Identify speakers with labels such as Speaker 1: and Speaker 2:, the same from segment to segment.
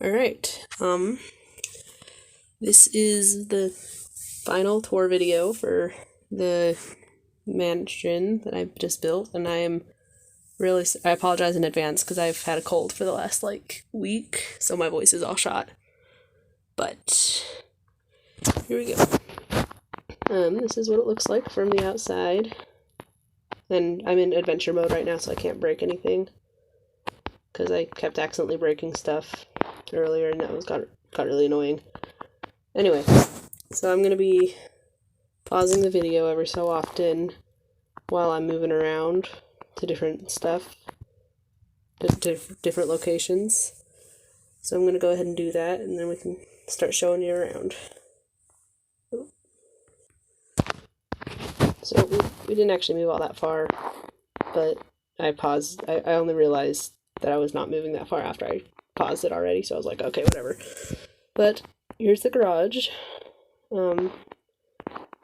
Speaker 1: Alright, this is the final tour video for the mansion that I've just built, and I apologize in advance because I've had a cold for the last, week, so my voice is all shot. But, here we go. This is what it looks like from the outside, and I'm in adventure mode right now, so I can't break anything, because I kept accidentally breaking stuff earlier, and that got really annoying. Anyway, so I'm going to be pausing the video every so often while I'm moving around to different stuff, to different locations. So I'm going to go ahead and do that, and then we can start showing you around. So we didn't actually move all that far, but I paused. I only realized that I was not moving that far after I paused it already, so I was like, okay, whatever. But here's the garage.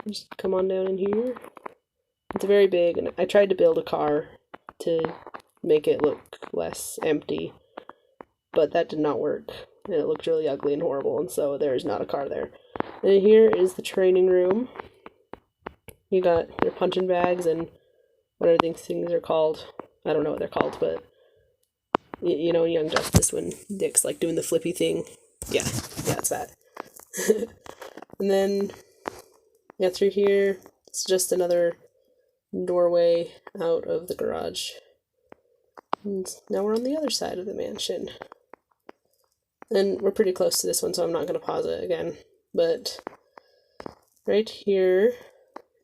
Speaker 1: Just come on down in here. It's very big, and I tried to build a car to make it look less empty, but that did not work, and it looked really ugly and horrible, and so there's not a car there. And here is the training room. You got your punching bags and whatever these things are called. I don't know what they're called, but you know in Young Justice when Dick's like doing the flippy thing. Yeah, it's that. And then, yeah, through here, it's just another doorway out of the garage. And now we're on the other side of the mansion. And we're pretty close to this one, so I'm not going to pause it again. But right here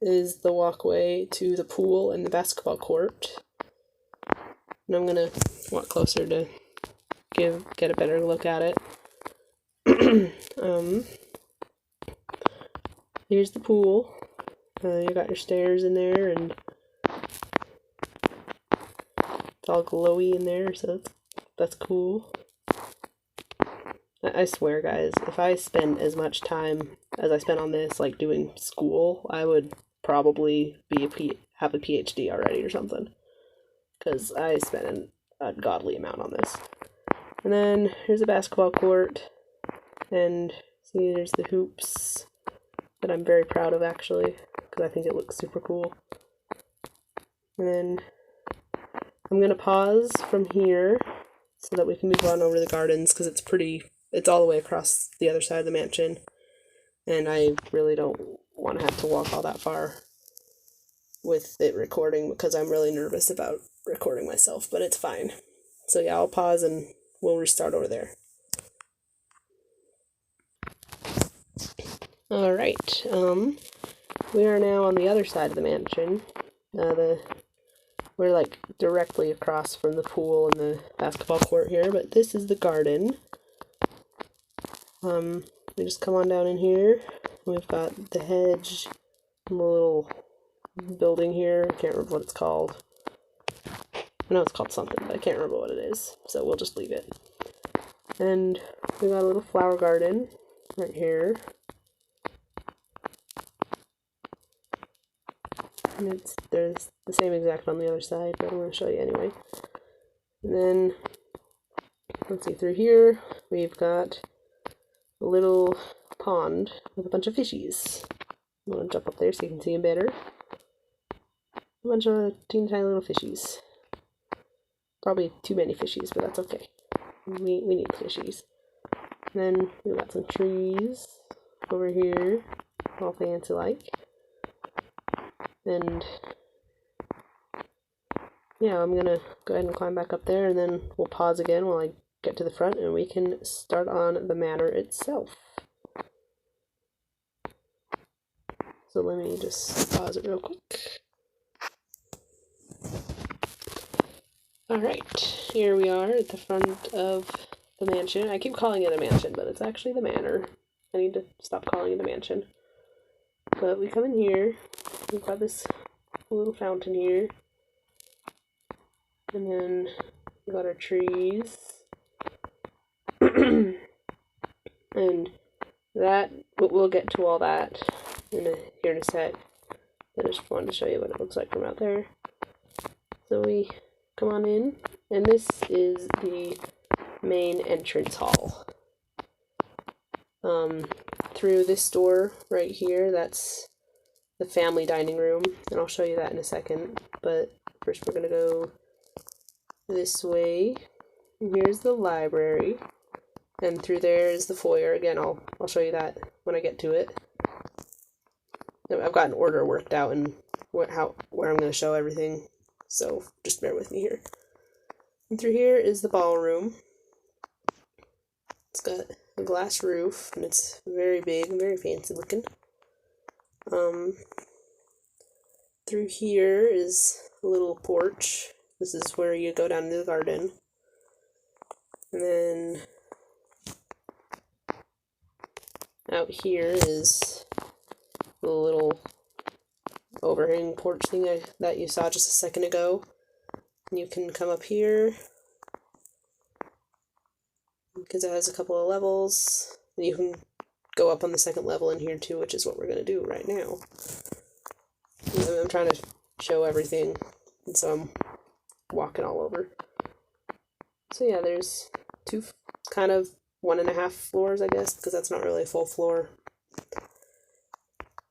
Speaker 1: is the walkway to the pool and the basketball court. And I'm going to walk closer to get a better look at it. Here's the pool. You got your stairs in there, and it's all glowy in there, so that's cool. I swear, guys, if I spend as much time as I spent on this, like doing school, I would probably have a PhD already or something, because I spent an ungodly amount on this. And then here's a basketball court, and see, there's the hoops that I'm very proud of, actually, because I think it looks super cool. And then I'm going to pause from here so that we can move on over to the gardens, because it's all the way across the other side of the mansion, and I really don't want to have to walk all that far with it recording, because I'm really nervous about recording myself, but it's fine. So yeah, I'll pause and we'll restart over there. Alright, we are now on the other side of the mansion. We're like directly across from the pool and the basketball court here, but this is the garden. We just come on down in here. We've got the hedge and the little building here. I can't remember what it's called. I know it's called something, but I can't remember what it is, so we'll just leave it. And we got a little flower garden right here. And there's the same exact on the other side, but I'm going to show you anyway. And then, let's see, through here, we've got a little pond with a bunch of fishies. I'm going to jump up there so you can see them better. A bunch of teeny tiny little fishies. Probably too many fishies, but that's okay. We need fishies. And then we've got some trees over here, all fancy like. And yeah, I'm gonna go ahead and climb back up there, and then we'll pause again while I get to the front, and we can start on the manor itself. So let me just pause it real quick. Alright, here we are at the front of the mansion. I keep calling it a mansion, but it's actually the manor. I need to stop calling it a mansion. But we come in here, we've got this little fountain here, and then we got our trees, and we'll get to all that here in a sec. I just wanted to show you what it looks like from out there. So we come on in, and this is the main entrance hall. Through this door right here, that's the family dining room, and I'll show you that in a second. But first we're gonna go this way. And here's the library, and through there is the foyer. Again, I'll show you that when I get to it. I've got an order worked out and where I'm going to show everything, so just bear with me here. And through here is the ballroom. It's got a glass roof, and it's very big and very fancy looking. Through here is a little porch. This is where you go down to the garden. And then out here is the little overhang porch thing that you saw just a second ago. And you can come up here because it has a couple of levels, and you can go up on the second level in here too, which is what we're going to do right now. I'm trying to show everything, and so I'm walking all over. So yeah, there's two, kind of 1.5 floors, I guess, because that's not really a full floor.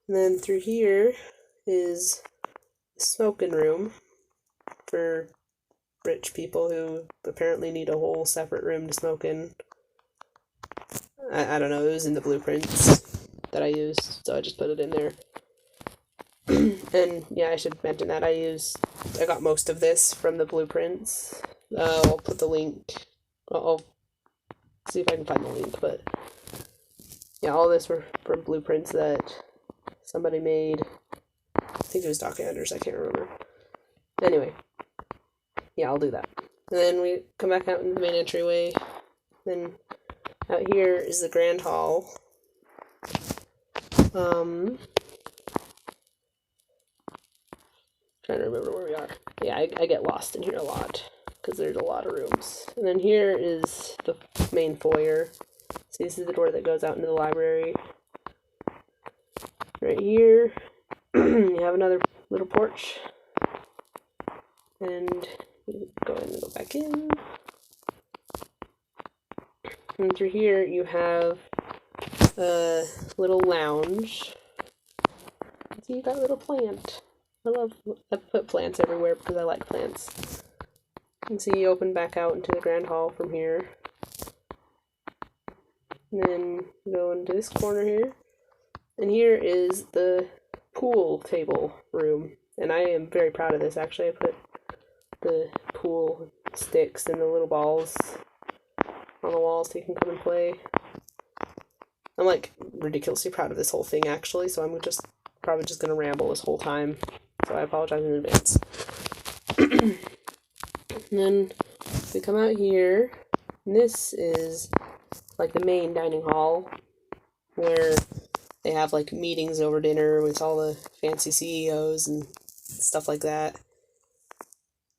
Speaker 1: And then through here is the smoking room for rich people who apparently need a whole separate room to smoke in. I don't know, it was in the blueprints that I used, so I just put it in there. And yeah, I should mention that I got most of this from the blueprints. I'll put the link. I'll see if I can find the link, but yeah, all this were from blueprints that somebody made. I think it was Doc Anders, I can't remember. Anyway, yeah, I'll do that. And then we come back out into the main entryway. Then out here is the grand hall. Trying to remember where we are. Yeah, I get lost in here a lot because there's a lot of rooms. And then here is the main foyer. So this is the door that goes out into the library. Right here, you have another little porch. And you go in and go back in. And through here, you have a little lounge. So you got a little plant. I put plants everywhere because I like plants. And so you open back out into the grand hall from here. And then go into this corner here. And here is the pool table room. And I am very proud of this, actually. I put the pool sticks and the little balls on the walls so you can come and play. I'm like ridiculously proud of this whole thing, actually, so I'm probably just going to ramble this whole time. So I apologize in advance. And then we come out here, and this is like the main dining hall where they have like meetings over dinner with all the fancy CEOs and stuff like that.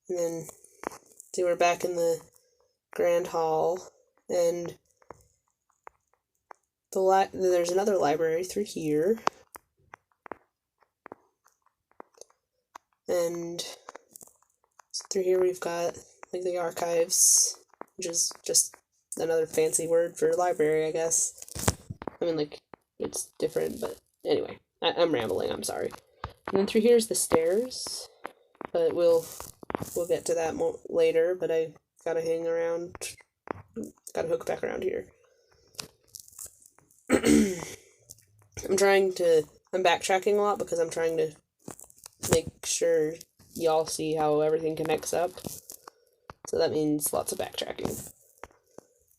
Speaker 1: And then see, we're back in the grand hall, and there's another library through here. And through here we've got like the archives, which is just another fancy word for library, I guess. I mean, like, it's different, but anyway, I'm rambling, I'm sorry. And then through here's the stairs, but we'll get to that later, but I gotta hook back around here. I'm backtracking a lot because I'm trying to make sure y'all see how everything connects up. So that means lots of backtracking,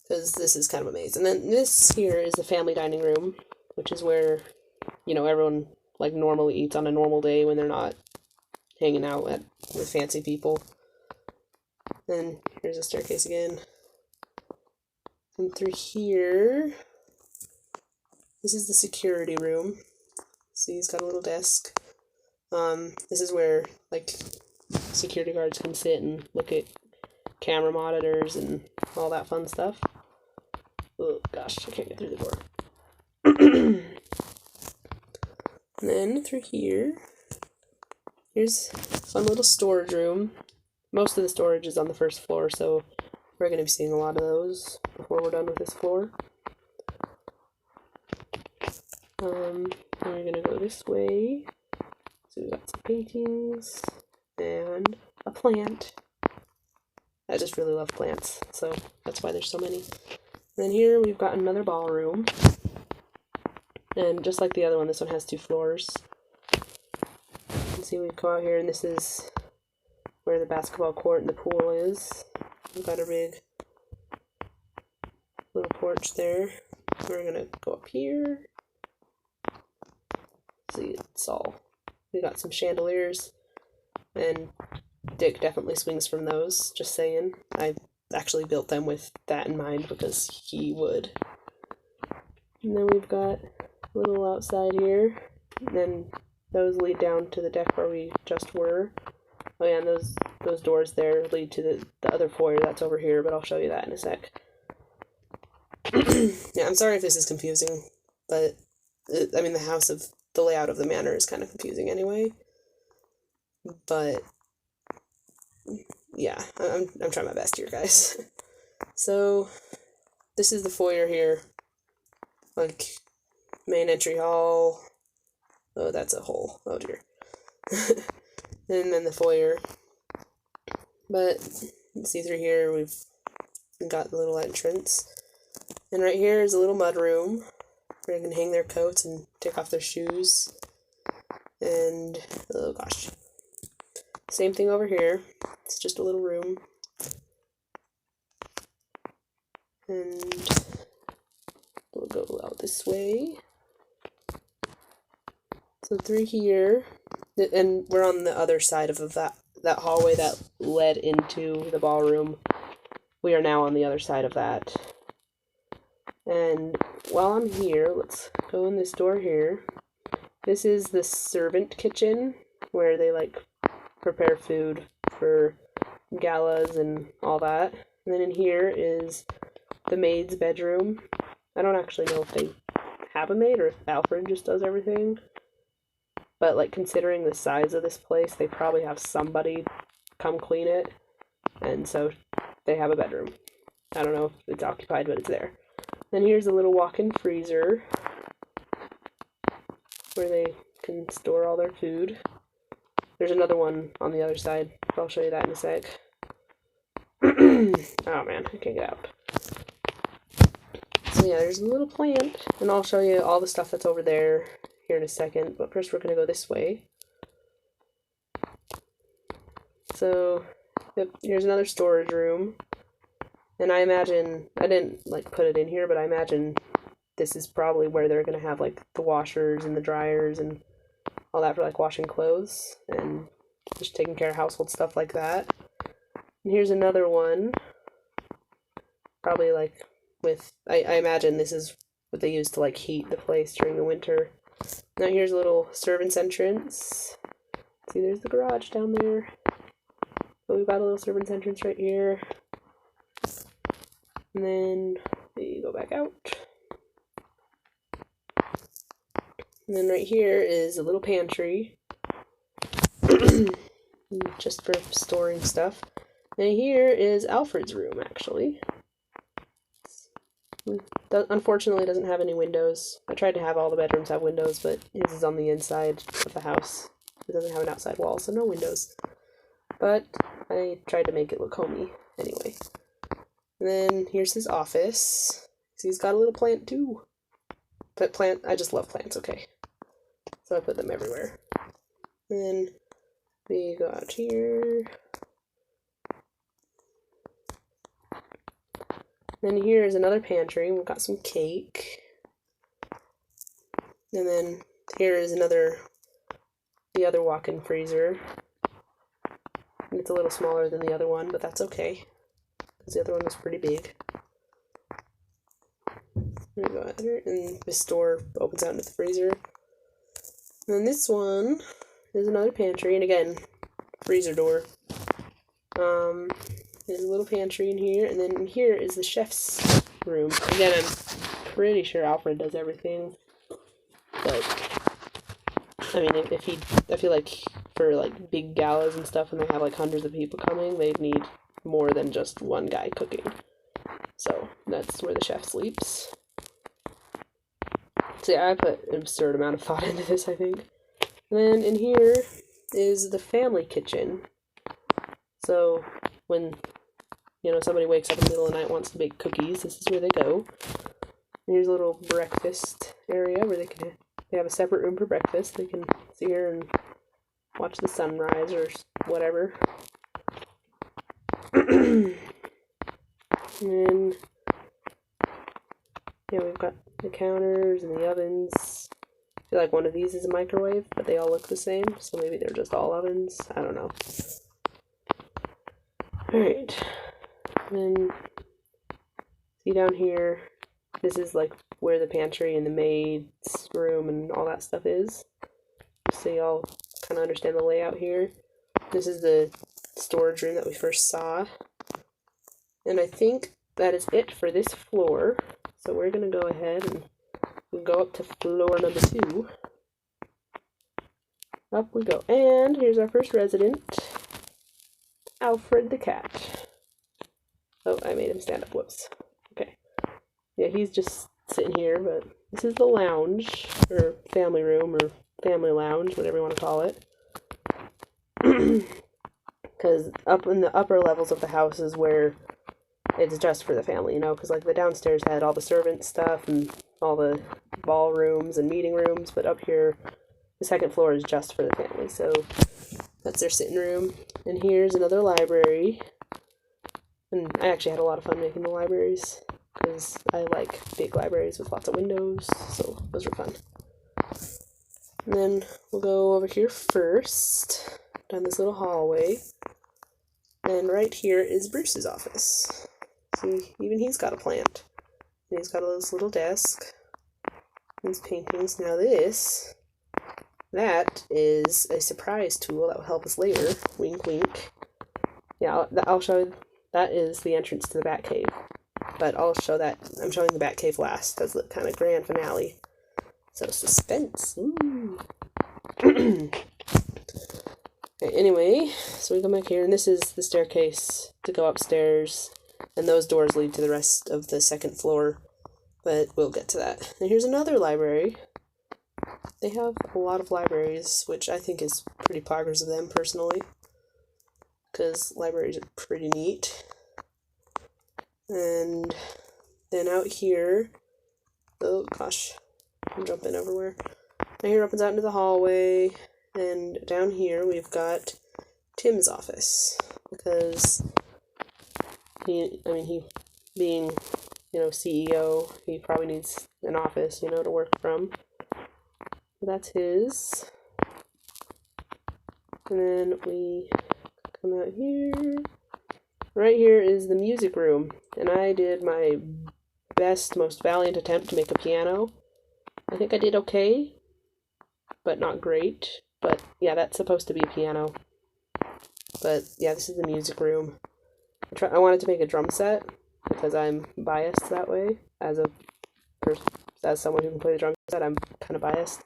Speaker 1: because this is kind of a maze. And then this here is the family dining room, which is where, everyone like normally eats on a normal day when they're not hanging out with fancy people. Then here's a staircase again. And through here, this is the security room. See, he's got a little desk. This is where, like, security guards can sit and look at camera monitors and all that fun stuff. Oh, gosh, I can't get through the door. And then through here's a fun little storage room. Most of the storage is on the first floor, so we're going to be seeing a lot of those before we're done with this floor. Then we're gonna go this way. So we got some paintings and a plant. I just really love plants, so that's why there's so many. And then here we've got another ballroom. And just like the other one, this one has 2 floors. You can see we come out here, and this is where the basketball court and the pool is. We've got a big little porch there. We're gonna go up here. See, it's all, we got some chandeliers, and Dick definitely swings from those, just saying. I actually built them with that in mind because he would. And then we've got a little outside here, and then those lead down to the deck where we just were. Oh yeah, and those doors there lead to the other foyer that's over here, but I'll show you that in a sec. Yeah, I'm sorry if this is confusing, but I mean the layout of the manor is kind of confusing anyway. But yeah, I'm trying my best here, guys. So this is the foyer here, like main entry hall. Oh, that's a hole. Oh dear. And then the foyer. But see through here, we've got the little entrance. And right here is a little mud room where they can hang their coats and take off their shoes. And, oh gosh. Same thing over here. It's just a little room. And we'll go out this way. So through here, and we're on the other side of that hallway that led into the ballroom. We are now on the other side of that. And while I'm here, let's go in this door here. This is the servant kitchen where they like prepare food for galas and all that. And then in here is the maid's bedroom. I don't actually know if they have a maid or if Alfred just does everything. But like considering the size of this place, they probably have somebody come clean it. And so they have a bedroom. I don't know if it's occupied, but it's there. Then here's a little walk-in freezer where they can store all their food. There's another one on the other side. I'll show you that in a sec. Oh man, I can't get out. So yeah, there's a little plant, and I'll show you all the stuff that's over there here in a second. But first we're going to go this way. So, yep, here's another storage room. And I imagine, I didn't like put it in here, but I imagine this is probably where they're going to have like the washers and the dryers and all that for like washing clothes and just taking care of household stuff like that. And here's another one, probably like with, I imagine this is what they use to like heat the place during the winter. Now here's a little servant's entrance. See, there's the garage down there. So we've got a little servant's entrance right here. And then you go back out. And then right here is a little pantry. Just for storing stuff. And here is Alfred's room, actually. Unfortunately, it doesn't have any windows. I tried to have all the bedrooms have windows, but his is on the inside of the house. It doesn't have an outside wall, so no windows. But I tried to make it look homey anyway. And then here's his office. See, he's got a little plant too. That plant, I just love plants, okay. So I put them everywhere. And then we go out here. Then here's another pantry. We've got some cake. And then here is the other walk-in freezer. And it's a little smaller than the other one, but that's okay. Because the other one was pretty big. There we go out there. And this door opens out into the freezer. And then this one is another pantry. And again, freezer door. There's a little pantry in here, and then here is the chef's room. Again, I'm pretty sure Alfred does everything, but I mean, I feel like for like big galas and stuff, and they have like hundreds of people coming, they'd need more than just one guy cooking. So that's where the chef sleeps. It's So yeah, I put an absurd amount of thought into this, I think. And then in here is the family kitchen. So when, somebody wakes up in the middle of the night and wants to bake cookies, this is where they go. And here's a little breakfast area where they have a separate room for breakfast. They can sit here and watch the sunrise or whatever. And we've got the counters and the ovens. I feel like one of these is a microwave, but they all look the same, so maybe they're just all ovens. I don't know. Alright. Then, see down here, this is like where the pantry and the maid's room and all that stuff is. So y'all kind of understand the layout here. This is the storage room that we first saw. And I think that is it for this floor. So we're going to go ahead and go up to floor number 2. Up we go. And here's our first resident, Alfred the cat. Oh, I made him stand up. Whoops. Okay. Yeah, he's just sitting here, but this is the lounge, or family room, or family lounge, whatever you want to call it. Because up in the upper levels of the house is where it's just for the family, because like the downstairs had all the servant stuff and all the ballrooms and meeting rooms, but up here, the second floor is just for the family, so that's their sitting room. And here's another library, and I actually had a lot of fun making the libraries, because I like big libraries with lots of windows, so those were fun. And then we'll go over here first, down this little hallway, and right here is Bruce's office. See, even he's got a plant. And he's got this little desk. These paintings. Now that is a surprise tool that will help us later. Wink, wink. Yeah, I'll show you. That is the entrance to the Batcave. But I'll show that. I'm showing the Batcave last as the kind of grand finale. So suspense. Ooh. Okay, anyway, so we come back here, and this is the staircase to go upstairs. And those doors lead to the rest of the second floor, but we'll get to that. And here's another library. They have a lot of libraries, which I think is pretty poggers of them, personally, because libraries are pretty neat. And then out here, oh gosh, I'm jumping everywhere. Now here opens out into the hallway, and down here we've got Tim's office, because he being, CEO, he probably needs an office, to work from. That's his. And then we come out here. Right here is the music room, and I did my best, most valiant attempt to make a piano. I think I did okay, but not great. But yeah, that's supposed to be a piano. But yeah, this is the music room. I wanted to make a drum set because I'm biased that way. As someone who can play the drum set, I'm kind of biased.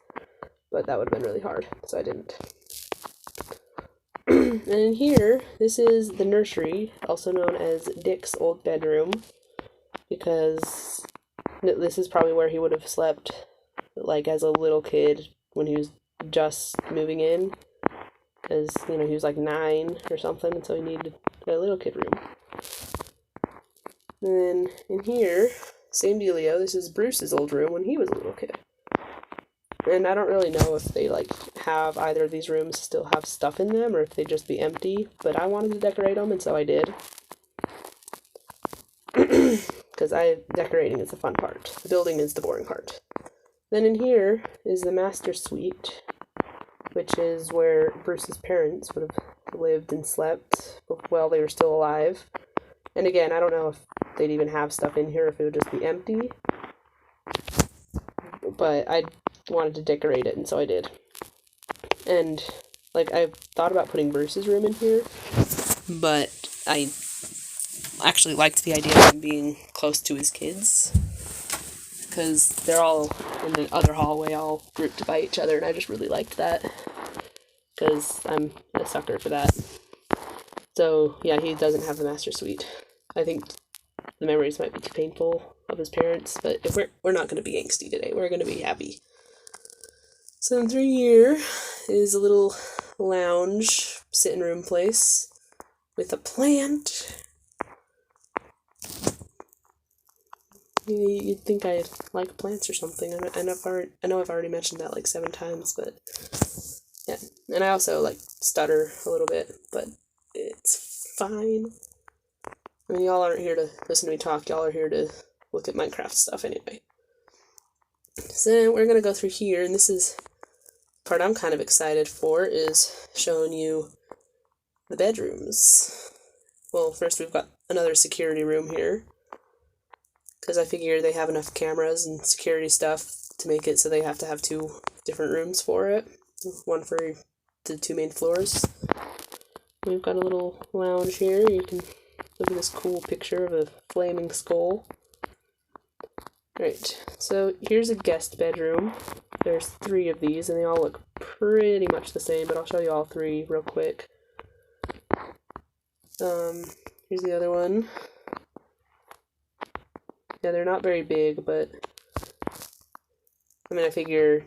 Speaker 1: But that would have been really hard, so I didn't. And in here, this is the nursery, also known as Dick's old bedroom, because this is probably where he would have slept, like, as a little kid when he was just moving in, because, he was like 9 or something, and so he needed a little kid room. And then in here, same dealio, this is Bruce's old room when he was a little kid. And I don't really know if they, have either of these rooms still have stuff in them, or if they just be empty, but I wanted to decorate them, and so I did. Because decorating is the fun part. The building is the boring part. Then in here is the master suite, which is where Bruce's parents would have lived and slept while they were still alive. And again, I don't know if they'd even have stuff in here, if it would just be empty. But I wanted to decorate it, and so I did. And, I thought about putting Bruce's room in here, but I actually liked the idea of him being close to his kids, because they're all in the other hallway, all grouped by each other, and I just really liked that, because I'm a sucker for that. So, yeah, he doesn't have the master suite. I think the memories might be too painful of his parents, but if we're not going to be angsty today. We're going to be happy. So then through here is a little lounge sitting room place with a plant. You'd think I like plants or something. I know I've already mentioned that like 7 times, but yeah. And I also like stutter a little bit, but it's fine. I mean, y'all aren't here to listen to me talk. Y'all are here to look at Minecraft stuff anyway. So then we're gonna go through here, and this is the part I'm kind of excited for, is showing you the bedrooms. Well, first we've got another security room here, because I figure they have enough cameras and security stuff to make it so they have to have 2 different rooms for it. One for the 2 main floors. We've got a little lounge here. You can look at this cool picture of a flaming skull. Right, so here's a guest bedroom. There's 3 of these, and they all look pretty much the same, but I'll show you all 3 real quick. Here's the other one. Yeah, they're not very big, but I mean, I figure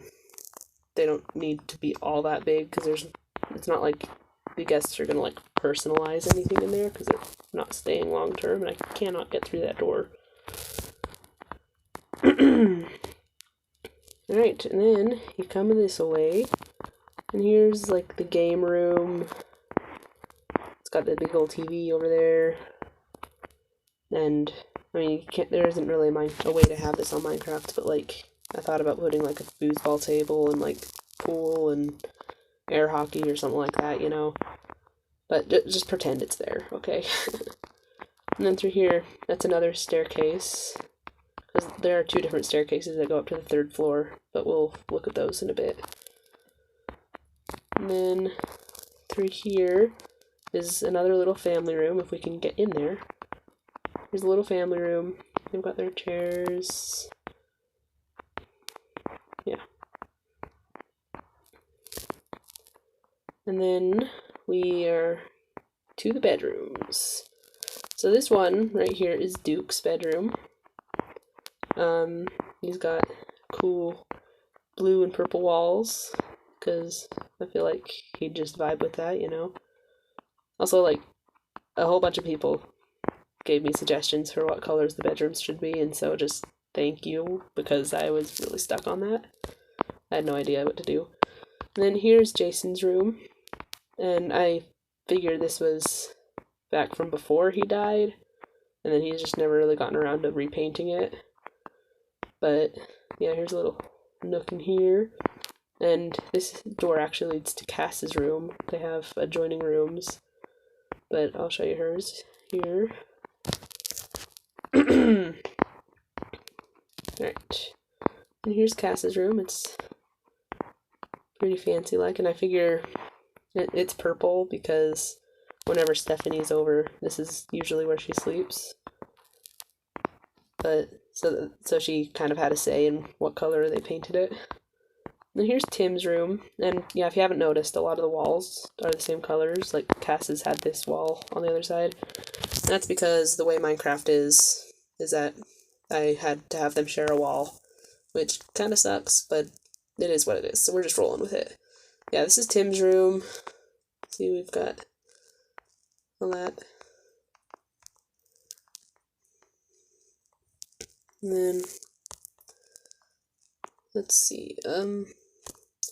Speaker 1: they don't need to be all that big, because it's not like the guests are going to like personalize anything in there, because they're not staying long term, and I cannot get through that door. Alright, and then you come this way, and here's like the game room. It's got the big old TV over there, and I mean, there isn't really a way to have this on Minecraft, but like, I thought about putting like a foosball table and like pool and air hockey or something like that, you know, but just pretend it's there, okay? And then through here, that's another staircase, because there are 2 different staircases that go up to the 3rd floor, but we'll look at those in a bit. And then through here is another little family room, if we can get in there. Here's a little family room. They've got their chairs. Yeah. And then we are to the bedrooms. So this one right here is Duke's bedroom. He's got cool blue and purple walls, because I feel like he'd just vibe with that, you know. Also, like, a whole bunch of people gave me suggestions for what colors the bedrooms should be, and so just thank you, because I was really stuck on that. I had no idea what to do. And then here's Jason's room, and I figured this was back from before he died, and then he's just never really gotten around to repainting it. But yeah, here's a little nook in here, and this door actually leads to Cass's room. They have adjoining rooms, but I'll show you hers here. Alright, and here's Cass's room. It's pretty fancy like, and I figure it's purple because whenever Stephanie's over, this is usually where she sleeps. But so she kind of had a say in what color they painted it. And here's Tim's room, and yeah, if you haven't noticed, a lot of the walls are the same colors. Like Cass's had this wall on the other side. And that's because the way Minecraft is that I had to have them share a wall, which kind of sucks, but it is what it is. So we're just rolling with it. Yeah, this is Tim's room. See, we've got all that. And then, let's see, oh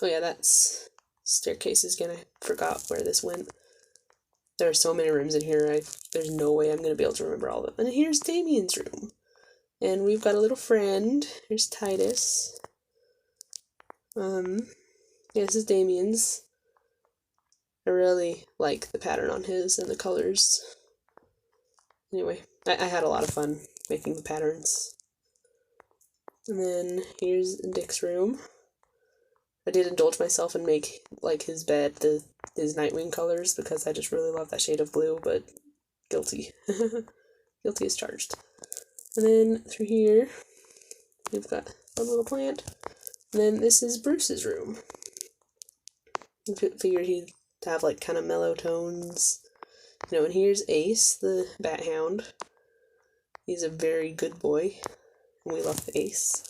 Speaker 1: yeah, that's staircases again. I forgot where this went. There are so many rooms in here, there's no way I'm going to be able to remember all of them. And here's Damien's room. And we've got a little friend. Here's Titus. Yeah, this is Damien's. I really like the pattern on his and the colors. Anyway, I had a lot of fun making the patterns. And then here's Dick's room. I did indulge myself and make, like, his bed his Nightwing colors, because I just really love that shade of blue, but guilty. Guilty as charged. And then through here, we've got a little plant. And then this is Bruce's room. I figured he'd have, like, kind of mellow tones. You know, and here's Ace, the bat hound. He's a very good boy. We love Ace.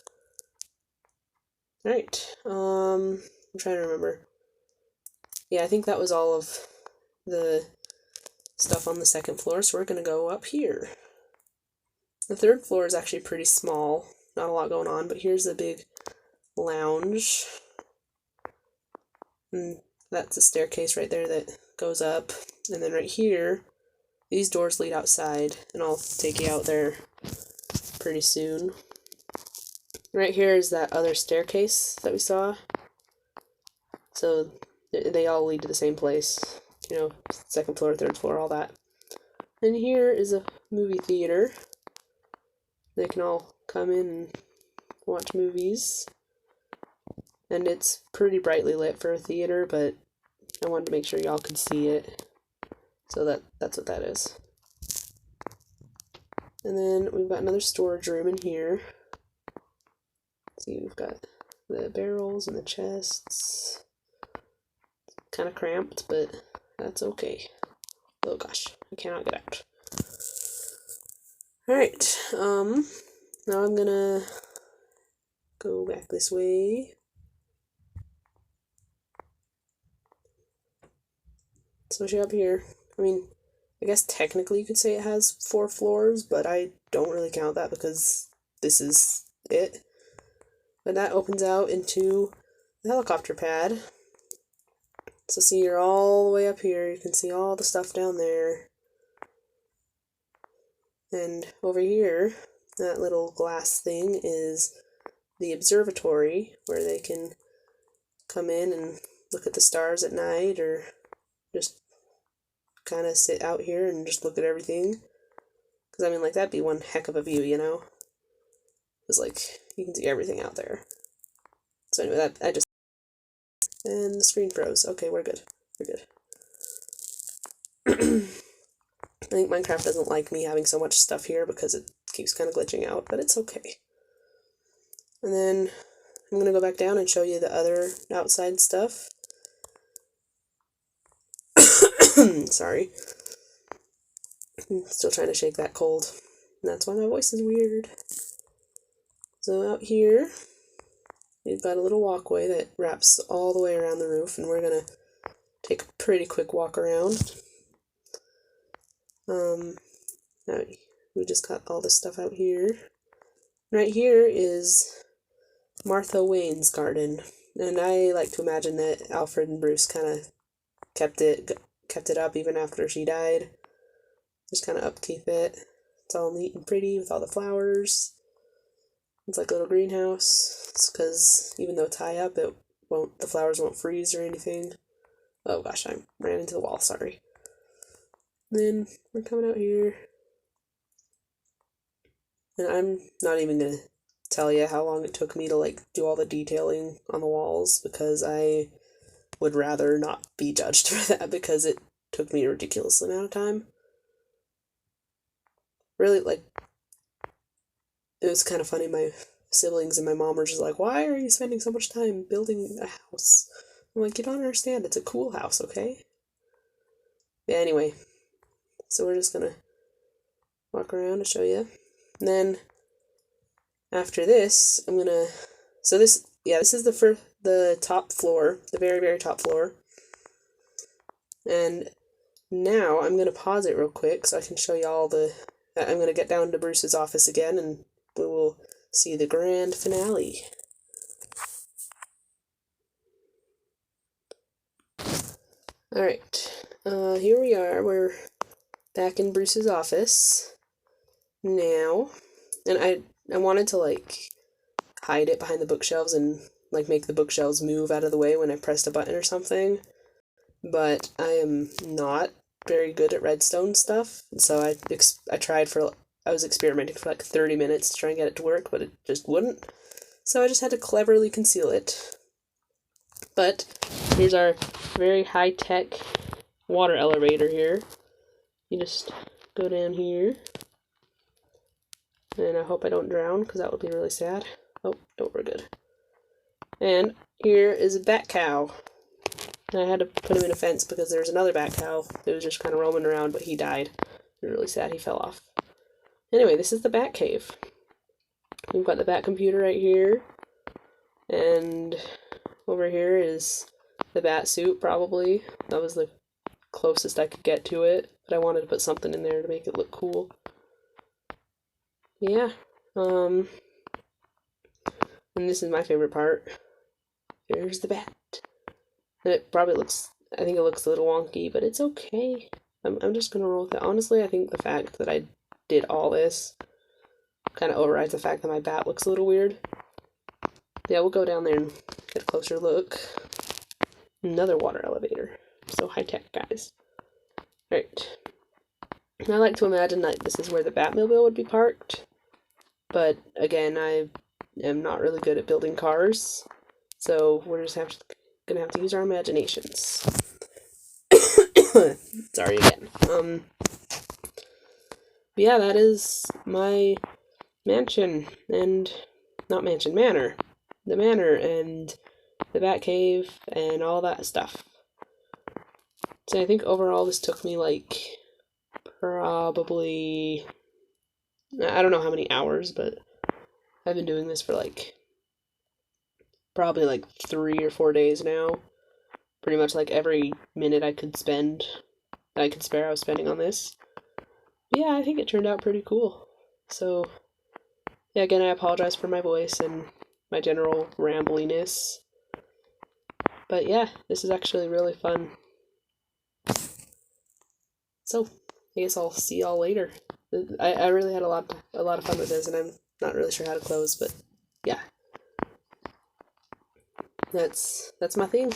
Speaker 1: Alright, I'm trying to remember. Yeah, I think that was all of the stuff on the second floor, so we're going to go up here. The third floor is actually pretty small, not a lot going on, but here's the big lounge. And that's a staircase right there that goes up. And then right here, these doors lead outside, and I'll take you out there pretty soon. Right here is that other staircase that we saw. So they all lead to the same place. You know, second floor, third floor, all that. And here is a movie theater. They can all come in and watch movies. And it's pretty brightly lit for a theater, but I wanted to make sure y'all could see it. So that's what that is. And then we've got another storage room in here. See, we've got the barrels and the chests. Kind of cramped, but that's okay. Oh gosh, I cannot get out. Alright, now I'm gonna go back this way. So she up here, I mean, I guess technically you could say it has 4 floors, but I don't really count that because this is it. But that opens out into the helicopter pad. So see, you're all the way up here, you can see all the stuff down there. And over here, that little glass thing is the observatory, where they can come in and look at the stars at night, or just kind of sit out here and just look at everything. Because, I mean, like, that'd be one heck of a view, you know? Because, like, you can see everything out there. So anyway, I just... And the screen froze. Okay, we're good. We're good. I think Minecraft doesn't like me having so much stuff here because it keeps kind of glitching out, but it's okay. And then I'm going to go back down and show you the other outside stuff. Sorry. I'm still trying to shake that cold. And that's why my voice is weird. So out here, we've got a little walkway that wraps all the way around the roof, and we're going to take a pretty quick walk around. Now we just got all this stuff out here. Right here is Martha Wayne's garden, and I like to imagine that Alfred and Bruce kind of kept it up even after she died. Just kind of upkeep it. It's all neat and pretty with all the flowers. It's like a little greenhouse. It's because even though it's high up, the flowers won't freeze or anything. Oh gosh, I ran into the wall, sorry. Then we're coming out here. And I'm not even gonna tell you how long it took me to like do all the detailing on the walls, because I would rather not be judged for that, because it took me a ridiculous amount of time. Really, like, it was kind of funny. My siblings and my mom were just like, why are you spending so much time building a house? I'm like, you don't understand, it's a cool house, okay? Yeah, anyway, so we're just gonna walk around and show you. And then after this, I'm gonna, so this is the top floor, the very, very top floor. And now I'm gonna pause it real quick so I can show you all I'm gonna get down to Bruce's office again, and we will see the grand finale. Alright, here we are, we're back in Bruce's office now, and I wanted to like hide it behind the bookshelves and like make the bookshelves move out of the way when I pressed a button or something, but I am not very good at redstone stuff, so I was experimenting for like 30 minutes to try and get it to work, but it just wouldn't, so I just had to cleverly conceal it. But here's our very high-tech water elevator here. You just go down here, and I hope I don't drown, because that would be really sad. Oh, no, we're good. And here is a bat cow. And I had to put him in a fence because there was another bat cow that was just kind of roaming around, but he died. It was really sad, he fell off. Anyway, this is the Batcave. we've got the Bat computer right here, and over here is the Bat suit, probably. That was the closest I could get to it, but I wanted to put something in there to make it look cool. Yeah, and this is my favorite part. Here's the Bat. And it probably looks, I think it looks a little wonky, but it's okay. I'm just gonna roll with it. Honestly, I think the fact that I did all this kind of overrides the fact that my Bat looks a little weird. Yeah, we'll go down there and get a closer look. Another water elevator. So high tech, guys. Alright. I like to imagine that this is where the Batmobile would be parked. But again, I am not really good at building cars. So we're just gonna have to use our imaginations. Sorry again. Yeah, that is my mansion, and not mansion, manor. The manor and the Batcave and all that stuff. So I think overall this took me like probably, I don't know how many hours, but I've been doing this for like probably like 3 or 4 days now. Pretty much like every minute I could spare I was spending on this. But yeah, I think it turned out pretty cool. So yeah, again, I apologize for my voice and my general rambliness. But yeah, this is actually really fun. So I guess I'll see y'all later. I really had a lot of fun with this, and I'm not really sure how to close, but yeah. That's my thing.